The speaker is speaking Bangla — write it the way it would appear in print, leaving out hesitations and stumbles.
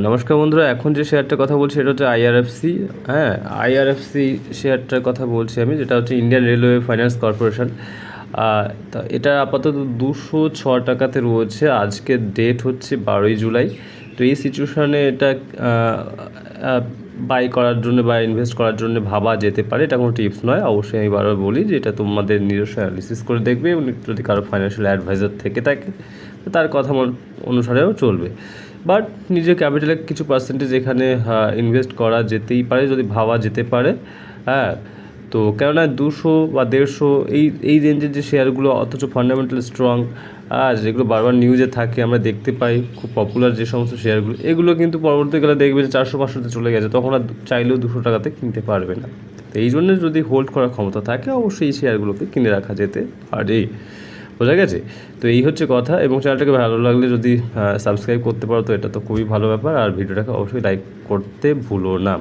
নমস্কার বন্ধুরা, এখন যে শেয়ারটার কথা বলছি এটা হচ্ছে আইআরএফসি। হ্যাঁ, আইআরএফসি শেয়ারটার কথা বলছি আমি, যেটা হচ্ছে ইন্ডিয়ান রেলওয়ে ফাইন্যান্স কর্পোরেশন। তা এটা আপাতত 206 টাকাতে রয়েছে। আজকের ডেট হচ্ছে 12ই জুলাই। তো এই সিচুয়েশানে এটা বাই করার জন্য বা ইনভেস্ট করার জন্য ভাবা যেতে পারে। এটা কোনো টিপস নয়, অবশ্যই আমি বারবার বলি যে এটা তোমাদের নিজস্ব অ্যানালিসিস করে দেখবে এবং যদি কারো ফাইন্যান্সিয়াল অ্যাডভাইজার থেকে থাকে তার কথা অনুসারেও চলবে। বাট নিজের ক্যাপিটালের কিছু পার্সেন্টেজ এখানে ইনভেস্ট করা যেতেই পারে, যদি ভাবা যেতে পারে। হ্যাঁ, তো কেননা 200 বা 150 এই রেঞ্জের যে শেয়ারগুলো অথচ ফান্ডামেন্টাল স্ট্রং, আর যেগুলো বারবার নিউজে থাকে আমরা দেখতে পাই, খুব পপুলার যে সমস্ত শেয়ারগুলো, এগুলো কিন্তু পরবর্তীকালে দেখবে যে 400-500তে চলে গেছে, তখন আর চাইলেও 200 টাকাতে কিনতে পারবে না। তো এই জন্য যদি হোল্ড করার ক্ষমতা থাকে অবশ্যই এই শেয়ারগুলোকে কিনে রাখা যেতে পারে। বোঝা গেছে? তো এই হচ্ছে কথা। এবং চ্যানেলটাকে ভালো লাগলে যদি সাবস্ক্রাইব করতে পারো তো এটা তো খুবই ভালো ব্যাপার, আর ভিডিওটাকে অবশ্যই লাইক করতে ভুলো না।